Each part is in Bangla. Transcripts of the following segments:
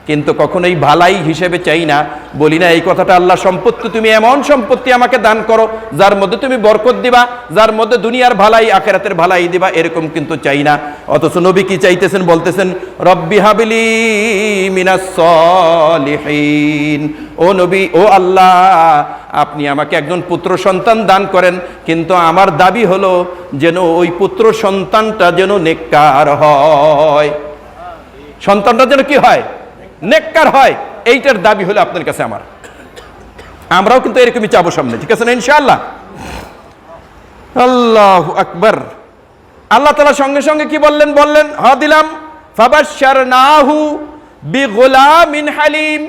কিন্তু কখনোই ভালাই হিসেবে চাই না, বলি না এই কথাটা, আল্লাহ সম্পত্তি তুমি এমন সম্পত্তি আমাকে দান করো যার মধ্যে তুমি বরকত দিবা, যার মধ্যে দুনিয়ার ভালাই আখিরাতের ভালাই দিবা, এরকম কিন্তু চাই না। অথচ নবী কি চাইতেছেন, বলতেছেন রব্বি হাবলি মিনাস সলিহিন, ও নবী, ও আল্লাহ, আপনি আমাকে একজন পুত্র সন্তান দান করেন, কিন্তু আমার দাবি হলো যেন ওই পুত্র সন্তানটা যেন নেককার হয়, সন্তানটা যেন কি হয়, নেককার হয়। এইটার দাবি হলো আপনার কাছে আমার। আমরাও কিন্তু এরকমই চাবো সামনে, ঠিক আছে না ইনশাআল্লাহ? আল্লাহু আকবার। আল্লাহ তাআলা সঙ্গে সঙ্গে কি বললেন, বললেন হ্যাঁ দিলাম, ফাবাশশারনাহু বিগুলামিন হালিম।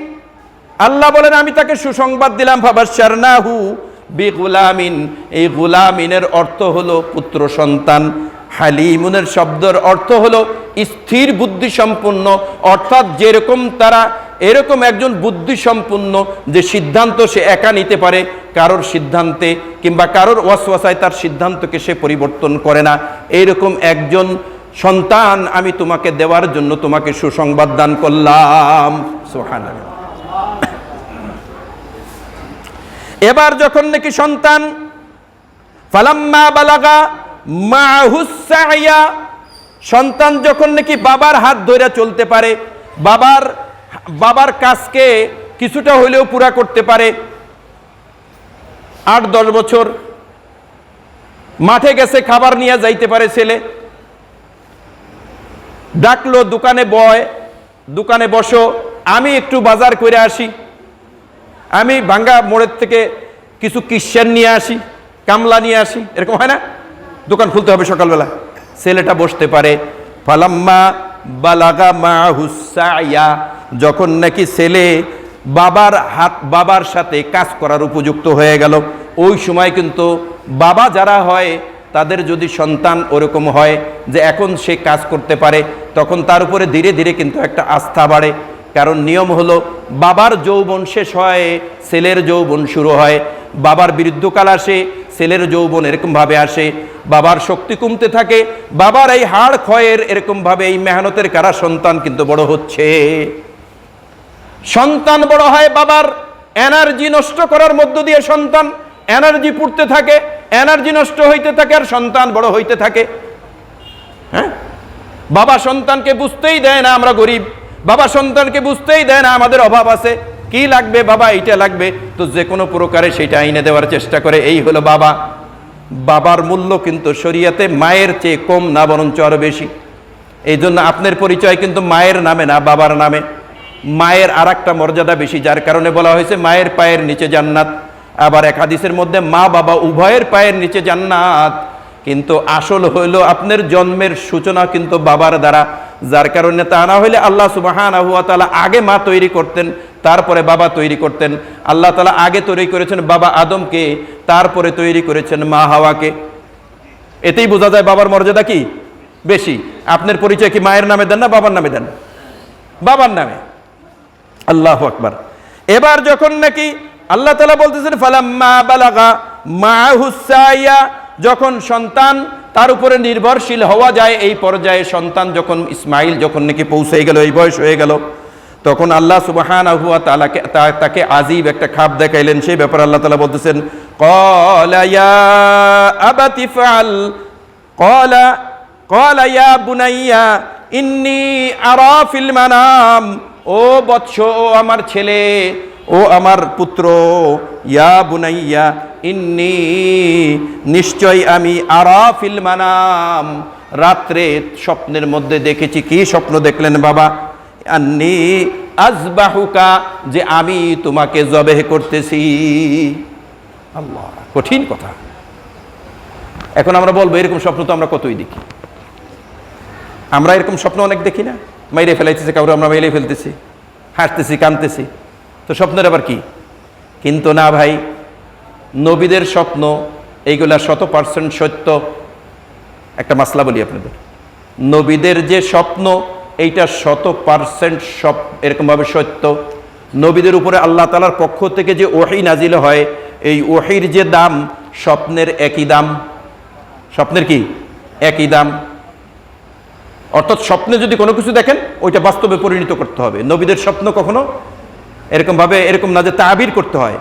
আল্লাহ বলেন আমি তাকে সুসংবাদ দিলাম, ফাবাশশারনাহু বিগুলামিন, এই গুলামিনের অর্থ হলো পুত্র সন্তান, হালিমুনের শব্দের অর্থ হলো স্থির বুদ্ধি সম্পন্ন, অর্থাৎ যেরকম তারা এরকম একজন বুদ্ধি সম্পন্ন যে সিদ্ধান্ত সে একা নিতে পারে, কারোর সিদ্ধান্তে কিংবা কারোর ওয়াসওয়াসায় তার সিদ্ধান্তকে সে পরিবর্তন করে না, এইরকম একজন সন্তান আমি তোমাকে দেওয়ার জন্য তোমাকে সুসংবাদ দান করলাম। সুবহানাল্লাহ। এবার যখন নাকি সন্তান ফালাম্মা বালাগা মাহুস সাইয়া, সন্তান যখন নাকি বাবার হাত ধরে চলতে পারে, বাবার কাজকে কিছুটা হলেও পুরা করতে পারে, 8-10 বছর মাঠে গেছে, খাবার নিয়ে যাইতে পারে ছেলে, ডাকলো দোকানে বসো, আমি একটু বাজার করে আসি, আমি ভাঙ্গা মোড়ের থেকে কিছু কিশান নিয়ে আসি, কামলা নিয়ে আসি, এরকম হয় না? দোকান খুলতে হবে সকালবেলা, ছেলেটা বসতে পারে। ফালাম্মা বালাগা মাহুস সাইয়া, যখন নাকি ছেলে বাবার সাথে কাজ করার উপযুক্ত হয়ে গেল, ওই সময় কিন্তু বাবা যারা হয় তাদের যদি সন্তান ওরকম হয় যে এখন সে কাজ করতে পারে, তখন তার উপরে ধীরে ধীরে কিন্তু একটা আস্থা বাড়ে। কারণ নিয়ম হলো বাবার যৌবন শেষ হয়, ছেলের যৌবন শুরু হয়, বাবার বৃদ্ধকাল আসে, ছেলের যৌবন এরকমভাবে আসে, বাবার শক্তি কমতে থাকে, বাবার এই হাড় ক্ষয়ের এরকমভাবে এই মেহনতের কারা সন্তান কিন্তু বড় হচ্ছে। সন্তান বড় হয় বাবার এনার্জি নষ্ট করার মধ্য দিয়ে, সন্তান এনার্জি পুড়তে থাকে, এনার্জি নষ্ট হইতে থাকে, আর সন্তান বড় হইতে থাকে। হ্যাঁ, বাবা সন্তানকে বুঝতেই দেয় না আমরা গরিব, বাবা সন্তানকে বুঝতেই দেয় না আমাদের অভাব আছে, কি লাগবে বাবা, এইটা লাগবে, তো যে কোনো প্রকারে সেটা এনে দেওয়ার চেষ্টা করে। এই হলো বাবা। বাবার মূল্য কিন্তু শরীয়তে মায়ের চেয়ে কম না, বরঞ্চ আরো বেশি। এই জন্য আপনার পরিচয় কিন্তু মায়ের নামে না, বাবার নামে। মায়ের আর একটা মর্যাদা বেশি, যার কারণে বলা হয়েছে মায়ের পায়ের নিচে জান্নাত। আবার এক হাদিসের মধ্যে মা বাবা উভয়ের পায়ের নিচে জান্নাত। কিন্তু আসল হইল আপনার জন্মের সূচনা কিন্তু বাবার দ্বারা, যার কারণে তা না হইলে আল্লাহ সুবহানাহু ওয়া তাআলা আগে মা তৈরি করতেন, তারপরে বাবা তৈরি করতেন। আল্লাহ তাআলা আগে তৈরি করেছেন বাবা আদমকে, তারপরে তৈরি করেছেন মা হাওয়াকে। এতেই বোঝা যায় বাবার মর্যাদা কি বেশি। আপনার পরিচয় কি মায়ের নামে দেন না বাবার নামে দেন? বাবার নামে। আল্লাহু আকবার। এবার যখন নাকি আল্লাহ তাআলা বলতেছেন ফালাম্মা বালাগা মাহুস সাইয়া, যখন সন্তান তার উপরে নির্ভরশীল হওয়া যায়, এই পর্যায়ে সন্তান যখন ইসমাইল যখন নাকি পৌঁছে গেল, এই বয়স হয়ে গেল, তখন আল্লাহ সুবহানাহু ওয়া তাআলা তাকে আজীব একটা খাপ দেখাইলেন। সেই ব্যাপারে আল্লাহ তাআলা বলতেছেন ক্বালা ইয়া আবাতি ফাআল, ক্বালা ইয়া বুনাইয়া ইন্নী আরা ফিল মানাম, ও বৎস, ও আমার ছেলে, ও আমার পুত্র, ইয়া বুনাইয়া ইন্নী, নিশ্চয় আমি, আরা ফিল মানাম, রাত্রে স্বপ্নের মধ্যে দেখেছি। কি স্বপ্ন দেখলেন বাবা? আন্নী আযবাহুকা, যে আমি তোমাকে জবেহ করতেছি। আল্লাহ, কঠিন কথা। এখন আমরা বলবো এরকম স্বপ্ন তো আমরা কতই দেখি। আমরা এরকম স্বপ্ন অনেক দেখি না? মাইরে ফেলাইতেছে কাউরে, আমরা মেরে ফেলতেছি, হাসতেছি, কাঁদতেছি, তো স্বপ্নের আবার কি? কিন্তু না ভাই, নবীদের স্বপ্ন এইগুলা 100% সত্য। একটা মাসলা বলি আপনাদের, নবীদের যে স্বপ্ন এইটা 100% সব এরকমভাবে সত্য। নবীদের উপরে আল্লাহ তাআলার পক্ষ থেকে যে ওহী নাজিল হয়, এই ওহীর যে দাম, স্বপ্নের একই দাম। স্বপ্নের কি? একই দাম। অর্থাৎ স্বপ্নে যদি কোনো কিছু দেখেন ওইটা বাস্তবে পরিণত করতে হবে। নবীদের স্বপ্ন কখনো এরকম না যে তাবির করতে হয়,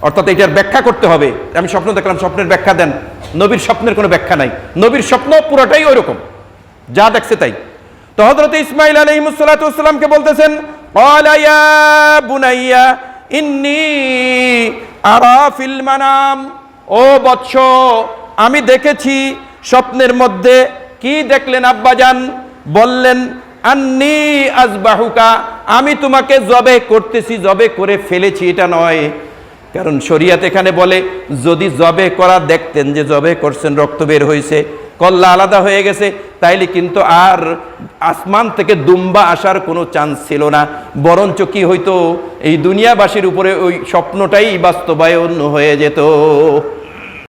অর্থাৎ এটার ব্যাখ্যা করতে হবে। আমি স্বপ্ন দেখলাম, স্বপ্নের ব্যাখ্যা দেন। নবীর স্বপ্নের কোনো ব্যাখ্যা নাই, নবীর স্বপ্ন পুরোটাই ওইরকম, যা দেখছে তাই। তো হযরত ইসমাঈল আলাইহিস সালাতু ওয়াস সালামকে বলতেছেন, ক্বালা ইয়া বুনাইয়া ইন্নী আরা ফিল মানাম, ও বৎস আমি দেখেছি স্বপ্নের মধ্যে। কি দেখলেন আব্বাজান? বললেন আন্নী আযবাহুকা, আমি তোমাকে জবে করতেছি, জবে করে ফেলেছি এটা নয়। কারণ শরীয়ত এখানে বলে যদি জবে করা দেখতেন যে জবে করছেন, রক্ত বের হয়েছে, কল্লা আলাদা হয়ে গেছে, তাইলে কিন্তু আর আসমান থেকে দুম্বা আসার কোনো চান্স ছিল না। বরঞ্চ কি হইতো, এই দুনিয়াবাসীর উপরে ওই স্বপ্নটাই বাস্তবায়ন হয়ে যেত।